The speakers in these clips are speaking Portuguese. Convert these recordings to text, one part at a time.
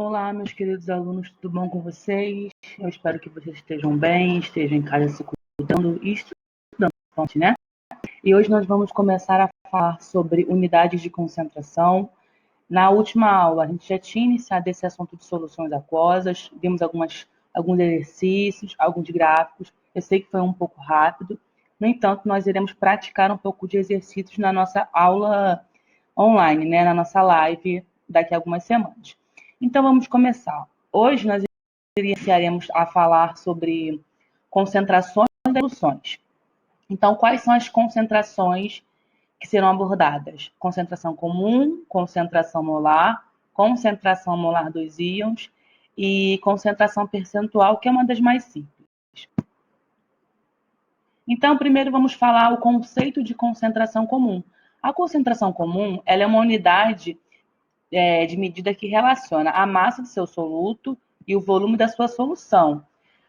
Olá, meus queridos alunos, tudo bom com vocês? Eu espero que vocês estejam bem, estejam em casa se cuidando e estudando, né? E hoje nós vamos começar a falar sobre unidades de concentração. Na última aula, a gente já tinha iniciado esse assunto de soluções aquosas, vimos alguns exercícios, alguns gráficos. Eu sei que foi um pouco rápido, no entanto, nós iremos praticar um pouco de exercícios na nossa aula online, né? Na nossa live daqui a algumas semanas. Então, vamos começar. Hoje nós iniciaremos a falar sobre concentrações e soluções. Então, quais são as concentrações que serão abordadas? Concentração comum, concentração molar dos íons e concentração percentual, que é uma das mais simples. Então, primeiro vamos falar o conceito de concentração comum. A concentração comum, ela é uma unidade de medida que relaciona a massa do seu soluto e o volume da sua solução.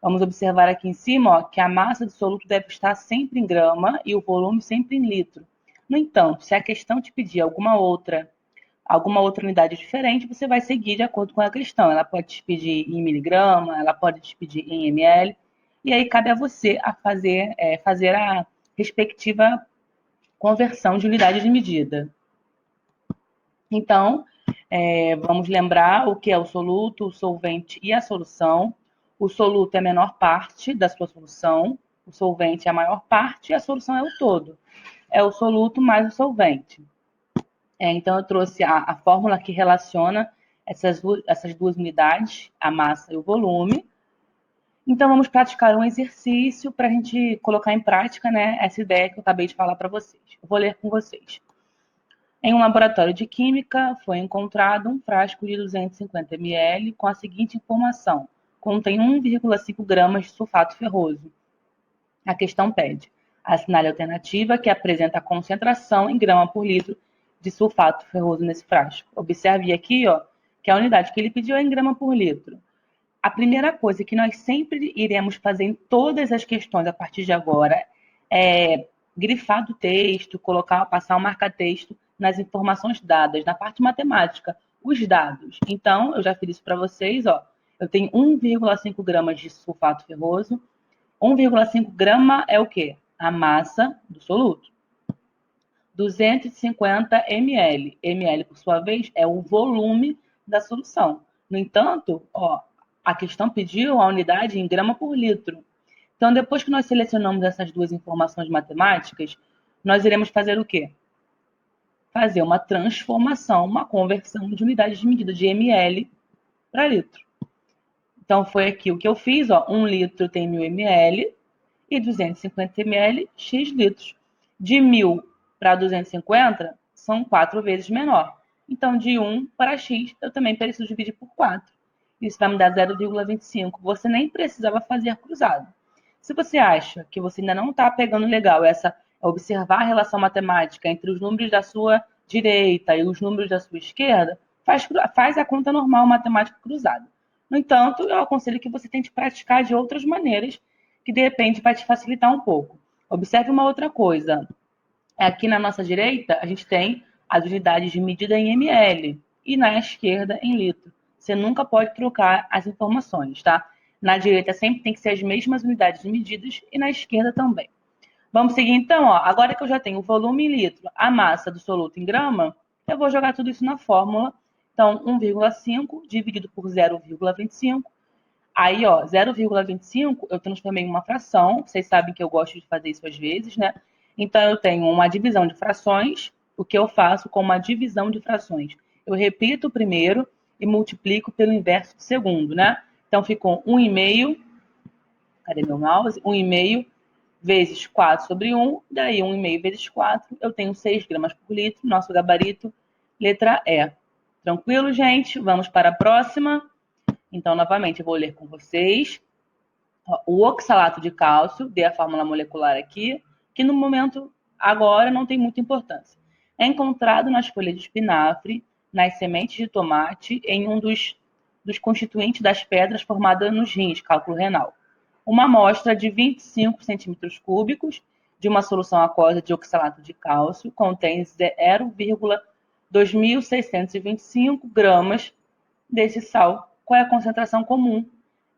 Vamos observar aqui em cima que a massa do soluto deve estar sempre em grama e o volume sempre em litro. No entanto, se a questão te pedir alguma outra unidade diferente, você vai seguir de acordo com a questão. Ela pode te pedir em miligrama, ela pode te pedir em ml, e aí cabe a você fazer a respectiva conversão de unidade de medida. Então, vamos lembrar o que é o soluto, o solvente e a solução. O soluto é a menor parte da sua solução, o solvente é a maior parte e a solução é o todo. É o soluto mais o solvente. Então, eu trouxe a fórmula que relaciona essas duas unidades, a massa e o volume. Então, vamos praticar um exercício para a gente colocar em prática, né, essa ideia que eu acabei de falar para vocês. Eu vou ler com vocês. Em um laboratório de química, foi encontrado um frasco de 250 ml com a seguinte informação: contém 1,5 gramas de sulfato ferroso. A questão pede: assinale a alternativa que apresenta a concentração em grama por litro de sulfato ferroso nesse frasco. Observe aqui, que a unidade que ele pediu é em grama por litro. A primeira coisa que nós sempre iremos fazer em todas as questões a partir de agora é grifar do texto, passar um marca-texto nas informações dadas, na parte matemática, os dados. Então, eu já fiz isso para vocês, eu tenho 1,5 gramas de sulfato ferroso. 1,5 grama é o quê? A massa do soluto. 250 ml. ml, por sua vez, é o volume da solução. No entanto, a questão pediu a unidade em grama por litro. Então, depois que nós selecionamos essas duas informações matemáticas, nós iremos fazer o quê? Fazer uma transformação, uma conversão de unidades de medida de ml para litro. Então, foi aqui o que eu fiz. 1 litro tem 1.000 ml e 250 ml, x litros. De 1.000 para 250 são 4 vezes menor. Então, de 1 para x, eu também preciso dividir por 4. Isso vai me dar 0,25. Você nem precisava fazer cruzado. Se você acha que você ainda não está pegando legal observar a relação matemática entre os números da sua direita e os números da sua esquerda, faz a conta normal matemática cruzada. No entanto, eu aconselho que você tente praticar de outras maneiras, que de repente vai te facilitar um pouco. Observe uma outra coisa. Aqui na nossa direita, a gente tem as unidades de medida em ml e na esquerda em litro. Você nunca pode trocar as informações, tá? Na direita sempre tem que ser as mesmas unidades de medidas e na esquerda também. Vamos seguir então, agora que eu já tenho o volume em litro, a massa do soluto em grama, eu vou jogar tudo isso na fórmula. Então, 1,5 dividido por 0,25. Aí, 0,25 eu transformei em uma fração. Vocês sabem que eu gosto de fazer isso às vezes, né? Então, eu tenho uma divisão de frações. O que eu faço com uma divisão de frações? Eu repito o primeiro e multiplico pelo inverso do segundo, né? Então, ficou 1,5. Cadê meu mouse? 1,5 vezes 4 sobre 1. Daí, 1,5 vezes 4. Eu tenho 6 gramas por litro. Nosso gabarito, letra E. Tranquilo, gente? Vamos para a próxima. Então, novamente, eu vou ler com vocês. O oxalato de cálcio, dei a fórmula molecular aqui, que no momento, agora, não tem muita importância. É encontrado nas folhas de espinafre, nas sementes de tomate, em um dos constituintes das pedras formadas nos rins, cálculo renal. Uma amostra de 25 centímetros cúbicos de uma solução aquosa de oxalato de cálcio contém 0,2625 gramas desse sal. Qual é a concentração comum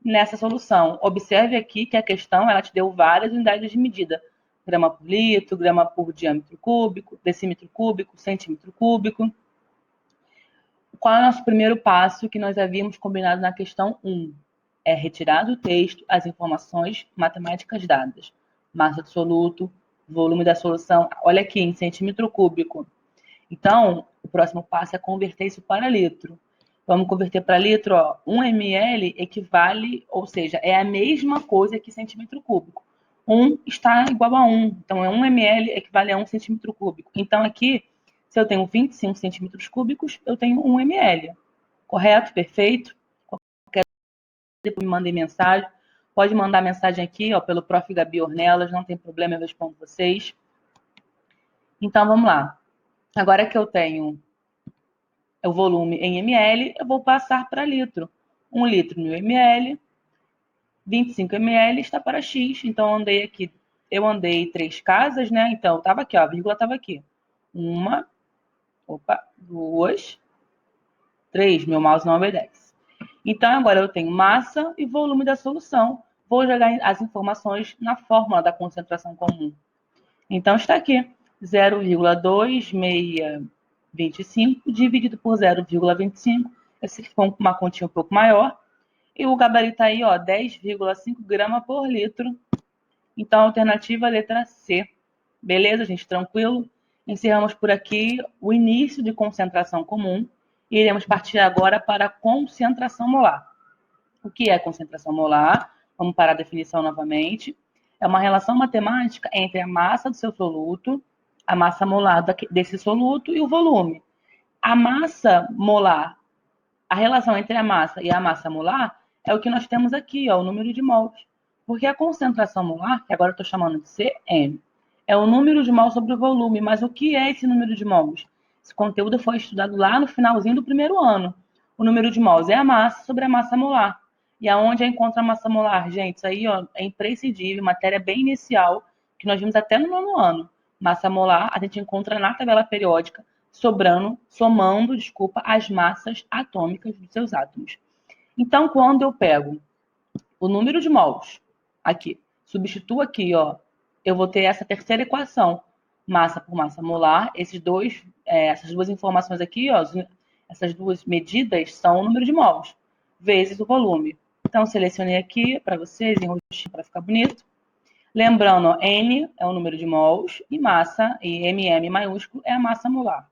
nessa solução? Observe aqui que a questão ela te deu várias unidades de medida. Grama por litro, grama por diâmetro cúbico, decímetro cúbico, centímetro cúbico. Qual é o nosso primeiro passo que nós havíamos combinado na questão 1? É retirar do texto as informações matemáticas dadas. Massa do soluto, volume da solução. Olha aqui, em centímetro cúbico. Então, o próximo passo é converter isso para litro. Vamos converter para litro, ó. 1 ml equivale, ou seja, é a mesma coisa que centímetro cúbico. 1 está igual a 1. Então, 1 ml equivale a 1 centímetro cúbico. Então, aqui, se eu tenho 25 centímetros cúbicos, eu tenho 1 ml. Correto? Perfeito? Qualquer depois me mandem mensagem. Pode mandar mensagem aqui, ó, pelo Prof. Gabi Ornelas, não tem problema, eu respondo vocês. Então, vamos lá. Agora que eu tenho o volume em ml, eu vou passar para litro. 1 litro em ml, 25 ml está para X. Então, eu andei 3 casas, né? Então, estava aqui, ó, a vírgula estava aqui. 1, 2, 3. Meu mouse não obedece. Então, agora eu tenho massa e volume da solução. Vou jogar as informações na fórmula da concentração comum. Então, está aqui. 0,2625 dividido por 0,25. Esse ficou uma continha um pouco maior. E o gabarito aí, ó, 10,5 gramas por litro. Então, a alternativa é a letra C. Beleza, gente? Tranquilo? Encerramos por aqui o início de concentração comum. E iremos partir agora para a concentração molar. O que é concentração molar? Vamos para a definição novamente. É uma relação matemática entre a massa do seu soluto, a massa molar desse soluto e o volume. A massa molar, a relação entre a massa e a massa molar é o que nós temos aqui, ó, o número de mols. Porque a concentração molar, que agora eu estou chamando de CM, é o número de mols sobre o volume. Mas o que é esse número de mols? Esse conteúdo foi estudado lá no finalzinho do primeiro ano. O número de mols é a massa sobre a massa molar. E aonde encontra a massa molar? Gente, isso aí, ó, é imprescindível, matéria bem inicial, que nós vimos até no nono ano. Massa molar a gente encontra na tabela periódica, somando, as massas atômicas dos seus átomos. Então, quando eu pego o número de mols aqui, substituo aqui, ó, eu vou ter essa terceira equação, massa por massa molar. Essas duas informações aqui, ó, essas duas medidas são o número de mols vezes o volume. Então, selecionei aqui para vocês, em roxinho para ficar bonito. Lembrando, ó, N é o número de mols e massa, e MM maiúsculo, é a massa molar.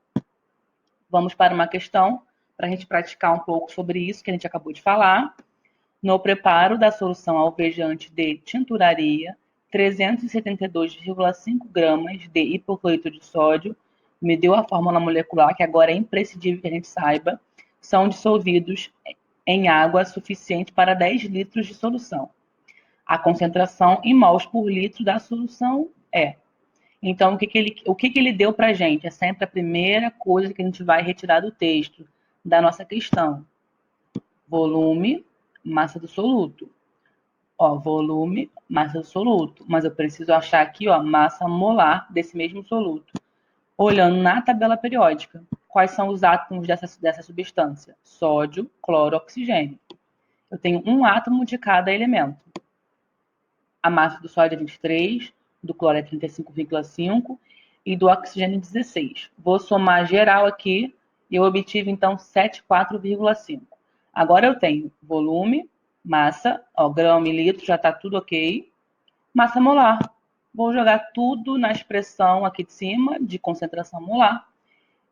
Vamos para uma questão para a gente praticar um pouco sobre isso que a gente acabou de falar. No preparo da solução alvejante de tinturaria, 372,5 gramas de hipocloreto de sódio, me deu a fórmula molecular, que agora é imprescindível que a gente saiba, são dissolvidos em água suficiente para 10 litros de solução. A concentração em mols por litro da solução é. Então, o que ele deu para a gente? É sempre a primeira coisa que a gente vai retirar do texto, da nossa questão. Volume, massa do soluto. Ó, volume, massa do soluto. Mas eu preciso achar aqui, ó, massa molar desse mesmo soluto. Olhando na tabela periódica, quais são os átomos dessa substância? Sódio, cloro, oxigênio. Eu tenho um átomo de cada elemento. A massa do sódio é 23, do cloro é 35,5 e do oxigênio 16. Vou somar geral aqui e eu obtive então 74,5. Agora eu tenho volume, massa, ó, grão, mililitro, já está tudo ok. Massa molar. Vou jogar tudo na expressão aqui de cima, de concentração molar.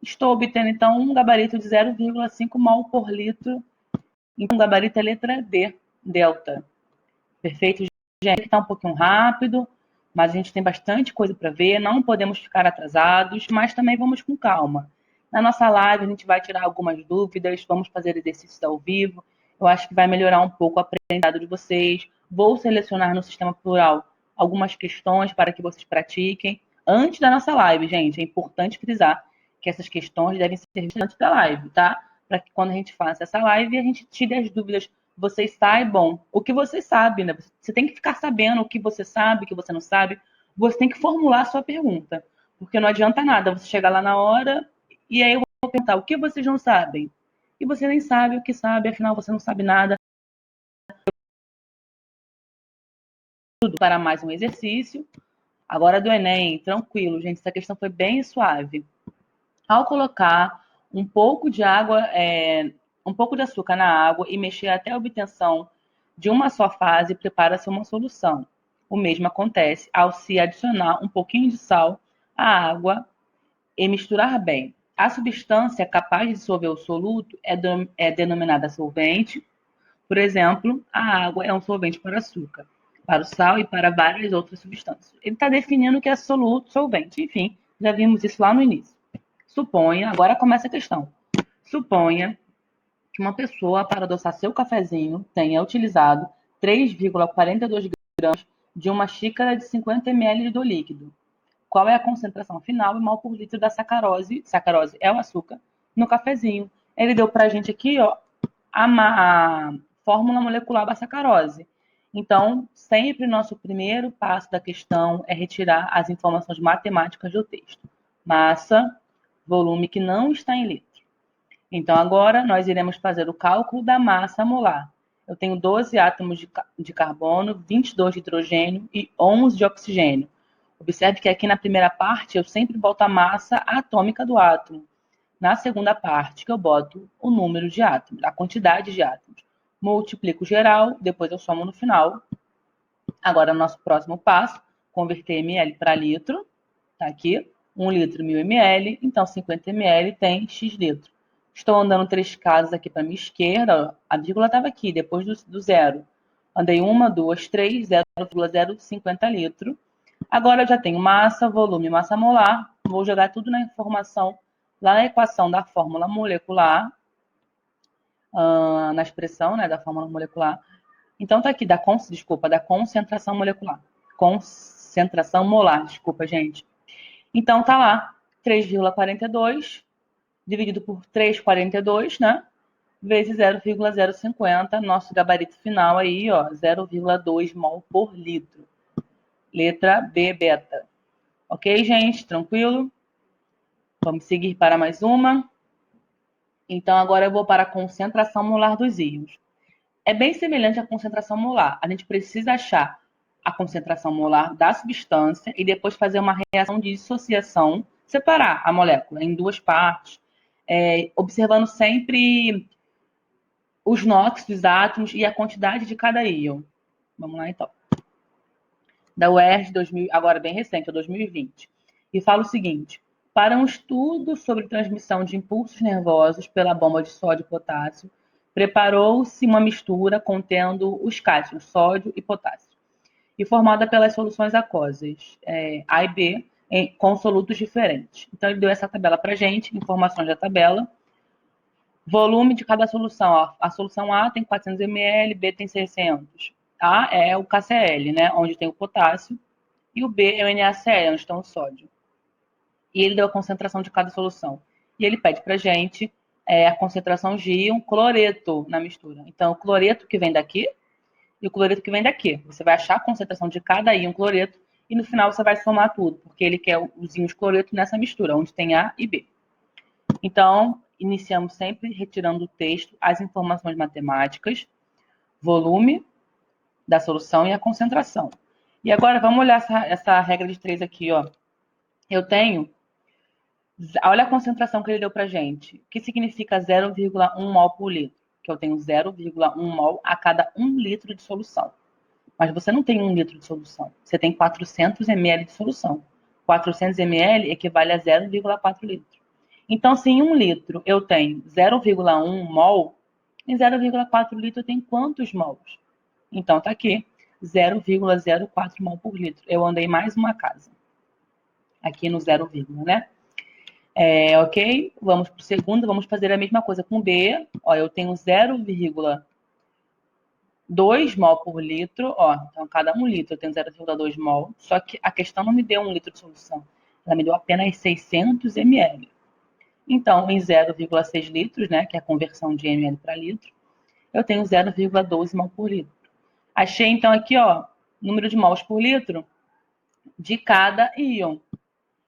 Estou obtendo então um gabarito de 0,5 mol por litro. Então, o gabarito é a letra D, delta. Perfeito? Gente, está um pouquinho rápido, mas a gente tem bastante coisa para ver, não podemos ficar atrasados, mas também vamos com calma. Na nossa live, a gente vai tirar algumas dúvidas, vamos fazer exercícios ao vivo. Eu acho que vai melhorar um pouco o aprendizado de vocês. Vou selecionar no sistema plural algumas questões para que vocês pratiquem antes da nossa live, gente. É importante frisar que essas questões devem ser vistas antes da live, tá? Para que quando a gente faça essa live, a gente tire as dúvidas, vocês saibam o que você sabe, né? Você tem que ficar sabendo o que você sabe, o que você não sabe. Você tem que formular a sua pergunta. Porque não adianta nada você chegar lá na hora e aí eu vou perguntar o que vocês não sabem. e você nem sabe o que sabe, afinal você não sabe nada. Tudo para mais um exercício. Agora do Enem, tranquilo, gente, essa questão foi bem suave. Ao colocar um pouco de água, um pouco de açúcar na água e mexer até a obtenção de uma só fase, prepara-se uma solução. O mesmo acontece ao se adicionar um pouquinho de sal à água e misturar bem. A substância capaz de dissolver o soluto é denominada solvente. Por exemplo, a água é um solvente para o açúcar, para o sal e para várias outras substâncias. Ele está definindo o que é soluto, solvente. Enfim, já vimos isso lá no início. Suponha, agora começa a questão. Suponha que uma pessoa, para adoçar seu cafezinho, tenha utilizado 3,42 gramas de uma xícara de 50 ml do líquido. Qual é a concentração final e mol por litro da sacarose? Sacarose é o açúcar no cafezinho. Ele deu para a gente aqui, ó, a fórmula molecular da sacarose. Então, sempre nosso primeiro passo da questão é retirar as informações matemáticas do texto. Massa, volume que não está em litro. Então, agora nós iremos fazer o cálculo da massa molar. Eu tenho 12 átomos de carbono, 22 de hidrogênio e 11 de oxigênio. Observe que aqui na primeira parte eu sempre boto a massa atômica do átomo. Na segunda parte, que eu boto o número de átomos, a quantidade de átomos. Multiplico geral, depois eu somo no final. Agora, nosso próximo passo, converter ml para litro. Tá aqui, 1 litro, 1000 ml. Então, 50 ml tem X litro. Estou andando 3 casas aqui para minha esquerda. A vírgula estava aqui, depois do zero. Andei 1, 2, 3, 0,050 litros. Agora eu já tenho massa, volume, massa molar. Vou jogar tudo na informação, lá na equação da fórmula molecular, na expressão, né, da fórmula molecular. Então tá aqui, da concentração molecular. Concentração molar, desculpa, gente. Então tá lá, 3,42 dividido por 3,42, né? Vezes 0,050, nosso gabarito final aí, ó, 0,2 mol por litro. Letra B, beta. Ok, gente? Tranquilo? Vamos seguir para mais uma. Então, agora eu vou para a concentração molar dos íons. É bem semelhante à concentração molar. A gente precisa achar a concentração molar da substância e depois fazer uma reação de dissociação, separar a molécula em duas partes, observando sempre os NOx dos átomos e a quantidade de cada íon. Vamos lá, então. Da UERJ, 2000, agora bem recente, é 2020. E fala o seguinte: para um estudo sobre transmissão de impulsos nervosos pela bomba de sódio e potássio, preparou-se uma mistura contendo os cátions, sódio e potássio, e formada pelas soluções aquosas A e B, com solutos diferentes. Então, ele deu essa tabela para a gente, informações da tabela. Volume de cada solução. Ó. A solução A tem 400 ml, B tem 600. A é o KCl, né, onde tem o potássio, e o B é o NaCl, onde está o sódio. E ele deu a concentração de cada solução. E ele pede para a gente a concentração de íon cloreto na mistura. Então, o cloreto que vem daqui e o cloreto que vem daqui. Você vai achar a concentração de cada íon cloreto e no final você vai somar tudo, porque ele quer os íons cloreto nessa mistura, onde tem A e B. Então, iniciamos sempre retirando do texto as informações matemáticas, volume da solução e a concentração. E agora vamos olhar essa regra de 3 aqui, ó. Eu tenho, olha a concentração que ele deu pra gente. O que significa 0,1 mol por litro? Que eu tenho 0,1 mol a cada 1 litro de solução. Mas você não tem 1 litro de solução. Você tem 400 ml de solução. 400 ml equivale a 0,4 litro. Então, se em 1 litro eu tenho 0,1 mol, em 0,4 litro eu tenho quantos mols? Então, tá aqui, 0,04 mol por litro. Eu andei mais uma casa. Aqui no 0, né? Ok? Vamos para o segundo, vamos fazer a mesma coisa com B. Ó, eu tenho 0,2 mol por litro. Ó, então, cada 1 litro eu tenho 0,2 mol. Só que a questão não me deu 1 litro de solução. Ela me deu apenas 600 ml. Então, em 0,6 litros, né, que é a conversão de ml para litro, eu tenho 0,12 mol por litro. Achei, então, aqui, ó, número de mols por litro de cada íon.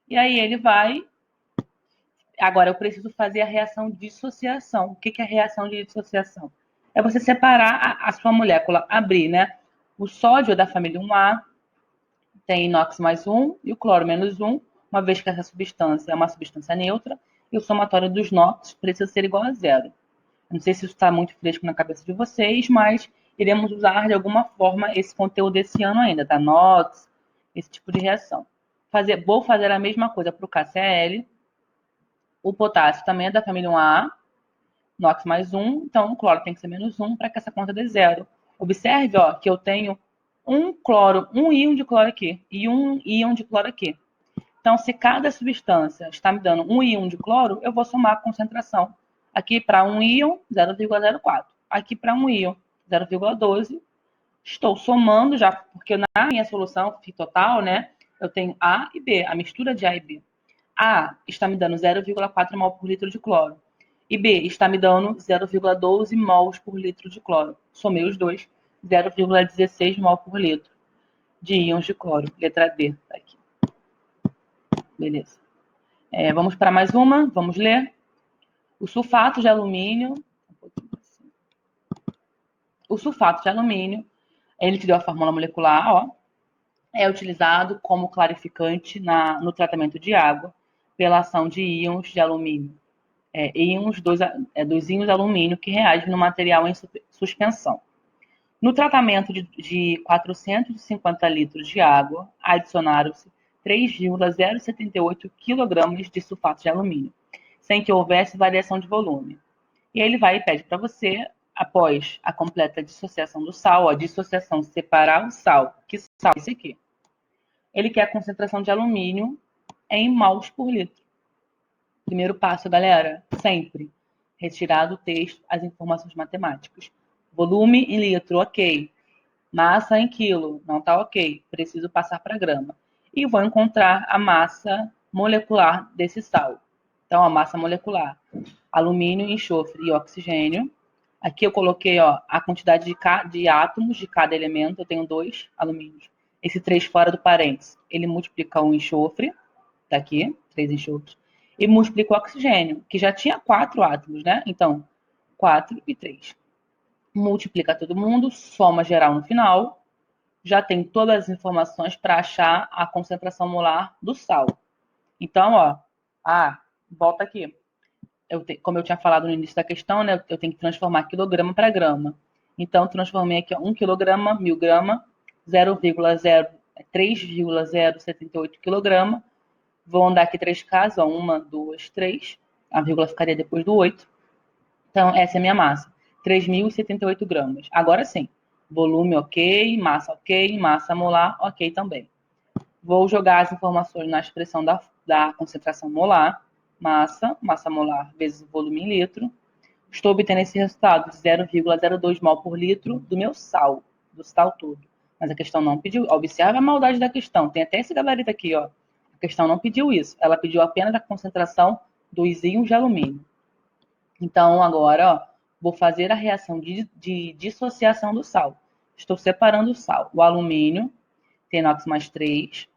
E aí ele vai Agora, eu preciso fazer a reação de dissociação. O que é a reação de dissociação? É você separar a sua molécula, abrir, né? O sódio é da família 1A, tem inox mais 1 e o cloro menos 1, uma vez que essa substância é uma substância neutra, e o somatório dos NOx precisa ser igual a zero. Não sei se isso está muito fresco na cabeça de vocês, mas iremos usar de alguma forma esse conteúdo desse ano ainda, tá? NOx, esse tipo de reação. Vou fazer a mesma coisa para o KCl. O potássio também é da família 1A, NOx mais 1, então o cloro tem que ser menos 1 para que essa conta dê zero. Observe, ó, que eu tenho um íon de cloro aqui e um íon de cloro aqui. Então, se cada substância está me dando um íon de cloro, eu vou somar a concentração. Aqui para um íon, 0,04. Aqui para um íon, 0,12. Estou somando já, porque na minha solução total, né, eu tenho A e B, a mistura de A e B. A está me dando 0,4 mol por litro de cloro. E B está me dando 0,12 mols por litro de cloro. Somei os dois, 0,16 mol por litro de íons de cloro. Letra D, tá aqui. Beleza. Vamos para mais uma, vamos ler. O sulfato de alumínio. O sulfato de alumínio, ele te deu a fórmula molecular, ó. É utilizado como clarificante no tratamento de água pela ação de íons de alumínio. Íons dos íons de alumínio que reagem no material em suspensão. No tratamento de 450 litros de água, adicionaram-se 3,078 kg de sulfato de alumínio, sem que houvesse variação de volume. E ele vai e pede para você, após a completa dissociação do sal, a dissociação, separar o sal. Que sal é esse aqui? Ele quer a concentração de alumínio em mols por litro. Primeiro passo, galera, sempre retirar do texto as informações matemáticas. Volume em litro, ok. Massa em quilo, não está ok. Preciso passar para grama. E vou encontrar a massa molecular desse sal. Então, a massa molecular: alumínio, enxofre e oxigênio. Aqui eu coloquei, ó, a quantidade de átomos de cada elemento. Eu tenho 2 alumínios. Esse 3 fora do parênteses, ele multiplica o enxofre, tá aqui, 3 enxofres, e multiplica o oxigênio, que já tinha 4 átomos, né? Então, 4 e 3. Multiplica todo mundo, soma geral no final, já tem todas as informações para achar a concentração molar do sal. Então, ó, volta aqui. Como eu tinha falado no início da questão, né, eu tenho que transformar quilograma para grama. Então, transformei aqui 1 quilograma, 1000 gramas, 3,078 quilograma. Vou andar aqui 3 casas, ó, 1, 2, 3. A vírgula ficaria depois do 8. Então, essa é a minha massa. 3.078 gramas. Agora sim. Volume ok, massa molar ok também. Vou jogar as informações na expressão da concentração molar. Massa molar vezes o volume em litro. Estou obtendo esse resultado de 0,02 mol por litro do meu sal, do sal todo. Mas a questão não pediu. Observe a maldade da questão. Tem até esse gabarito aqui, ó. A questão não pediu isso. Ela pediu apenas a concentração dos íons de alumínio. Então, agora, ó, vou fazer a reação de dissociação do sal. Estou separando o sal. O alumínio tem NOx mais 3.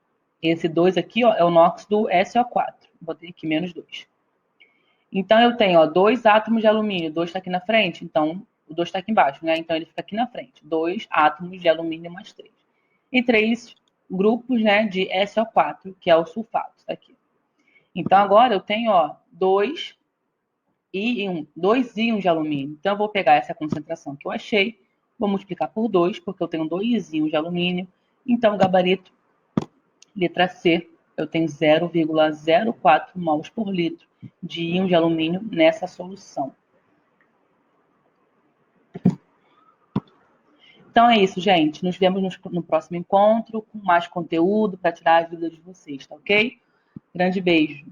Esse 2 aqui, ó, é o NOx do SO4. Botei aqui menos 2. Então, eu tenho, ó, 2 átomos de alumínio. 2 está aqui na frente, então o 2 está aqui embaixo, né? Então, ele fica aqui na frente. 2 átomos de alumínio mais 3. E 3 grupos, né, de SO4, que é o sulfato. Tá aqui. Então, agora eu tenho, ó, 2 íons de alumínio. Então, eu vou pegar essa concentração que eu achei, vou multiplicar por 2, porque eu tenho 2 íons de alumínio. Então, o gabarito, letra C, eu tenho 0,04 mols por litro de íon de alumínio nessa solução. Então é isso, gente. Nos vemos no próximo encontro com mais conteúdo para tirar as dúvidas de vocês, tá ok? Grande beijo.